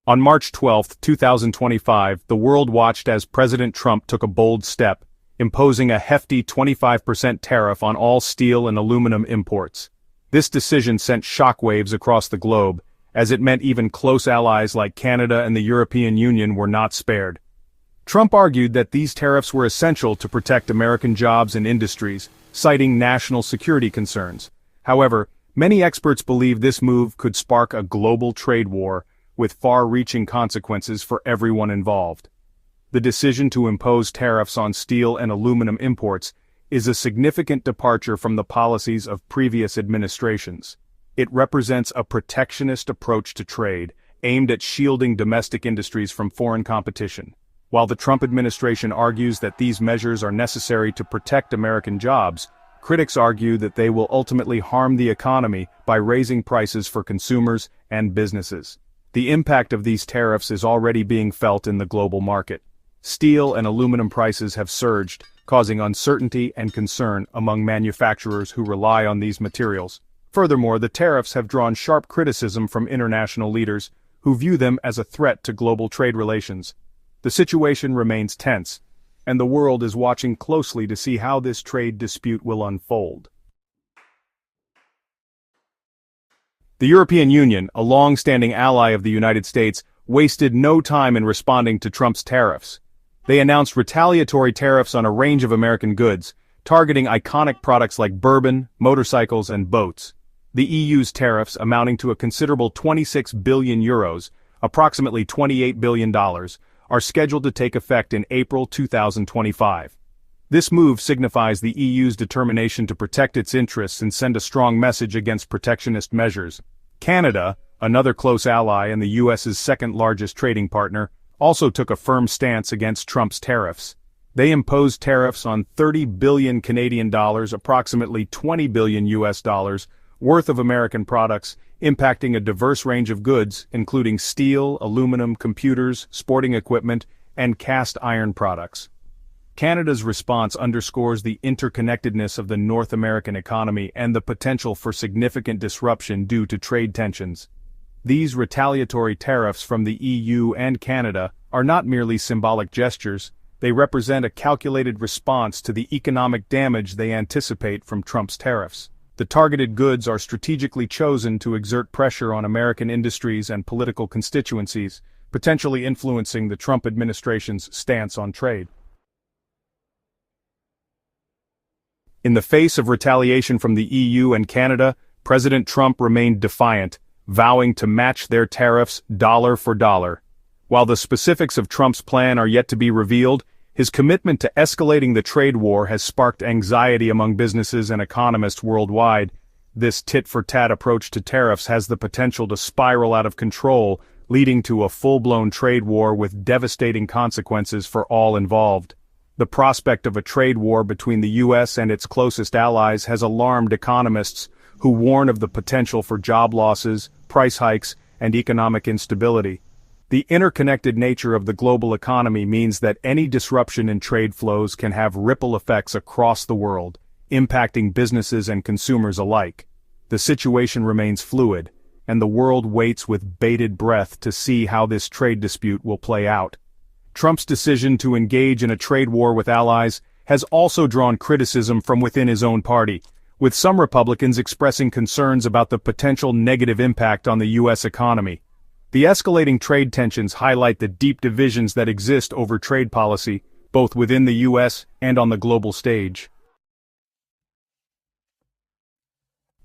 On March 12, 2025, the world watched as President Trump took a bold step, imposing a hefty 25% tariff on all steel and aluminum imports. This decision sent shockwaves across the globe, as it meant even close allies like Canada and the European Union were not spared. Trump argued that these tariffs were essential to protect American jobs and industries, citing national security concerns. However, many experts believe this move could spark a global trade war, with far-reaching consequences for everyone involved. The decision to impose tariffs on steel and aluminum imports is a significant departure from the policies of previous administrations. It represents a protectionist approach to trade, aimed at shielding domestic industries from foreign competition. While the Trump administration argues that these measures are necessary to protect American jobs, critics argue that they will ultimately harm the economy by raising prices for consumers and businesses. The impact of these tariffs is already being felt in the global market. Steel and aluminum prices have surged, causing uncertainty and concern among manufacturers who rely on these materials. Furthermore, the tariffs have drawn sharp criticism from international leaders, who view them as a threat to global trade relations. The situation remains tense, and the world is watching closely to see how this trade dispute will unfold. The European Union, a long-standing ally of the United States, wasted no time in responding to Trump's tariffs. They announced retaliatory tariffs on a range of American goods, targeting iconic products like bourbon, motorcycles, and boats. The EU's tariffs, amounting to a considerable 26 billion euros, approximately $28 billion, are scheduled to take effect in April 2025. This move signifies the EU's determination to protect its interests and send a strong message against protectionist measures. Canada, another close ally and the US's second-largest trading partner, also took a firm stance against Trump's tariffs. They imposed tariffs on 30 billion Canadian dollars, approximately 20 billion US dollars, worth of American products, impacting a diverse range of goods, including steel, aluminum, computers, sporting equipment, and cast iron products. Canada's response underscores the interconnectedness of the North American economy and the potential for significant disruption due to trade tensions. These retaliatory tariffs from the EU and Canada are not merely symbolic gestures, they represent a calculated response to the economic damage they anticipate from Trump's tariffs. The targeted goods are strategically chosen to exert pressure on American industries and political constituencies, potentially influencing the Trump administration's stance on trade. In the face of retaliation from the EU and Canada, President Trump remained defiant, vowing to match their tariffs dollar for dollar. While the specifics of Trump's plan are yet to be revealed, his commitment to escalating the trade war has sparked anxiety among businesses and economists worldwide. This tit-for-tat approach to tariffs has the potential to spiral out of control, leading to a full-blown trade war with devastating consequences for all involved. The prospect of a trade war between the U.S. and its closest allies has alarmed economists, who warn of the potential for job losses, price hikes, and economic instability. The interconnected nature of the global economy means that any disruption in trade flows can have ripple effects across the world, impacting businesses and consumers alike. The situation remains fluid, and the world waits with bated breath to see how this trade dispute will play out. Trump's decision to engage in a trade war with allies has also drawn criticism from within his own party, with some Republicans expressing concerns about the potential negative impact on the U.S. economy. The escalating trade tensions highlight the deep divisions that exist over trade policy, both within the U.S. and on the global stage.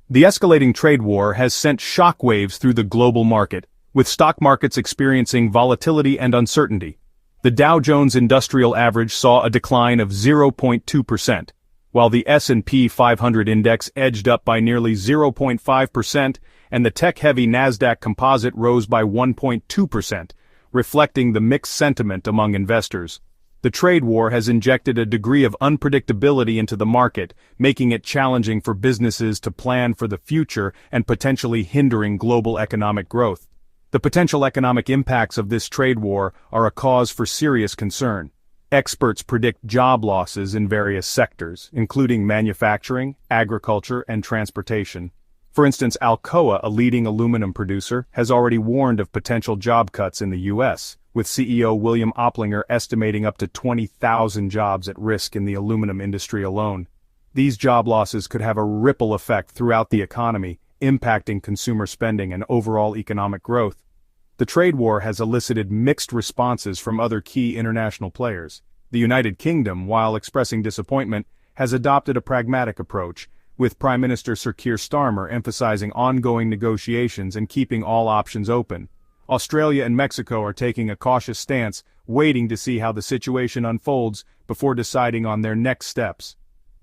The escalating trade war has sent shockwaves through the global market, with stock markets experiencing volatility and uncertainty. The Dow Jones Industrial Average saw a decline of 0.2%, while the S&P 500 index edged up by nearly 0.5%, and the tech-heavy Nasdaq Composite rose by 1.2%, reflecting the mixed sentiment among investors. The trade war has injected a degree of unpredictability into the market, making it challenging for businesses to plan for the future and potentially hindering global economic growth. The potential economic impacts of this trade war are a cause for serious concern. Experts predict job losses in various sectors, including manufacturing, agriculture, and transportation. For instance, Alcoa, a leading aluminum producer, has already warned of potential job cuts in the U.S., with CEO William Oplinger estimating up to 20,000 jobs at risk in the aluminum industry alone. These job losses could have a ripple effect throughout the economy, impacting consumer spending and overall economic growth. The trade war has elicited mixed responses from other key international players. The United Kingdom, while expressing disappointment, has adopted a pragmatic approach, with Prime Minister Sir Keir Starmer emphasizing ongoing negotiations and keeping all options open. Australia and Mexico are taking a cautious stance, waiting to see how the situation unfolds before deciding on their next steps.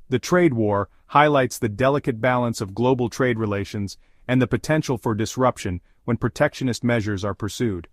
The trade war highlights the delicate balance of global trade relations and the potential for disruption when protectionist measures are pursued.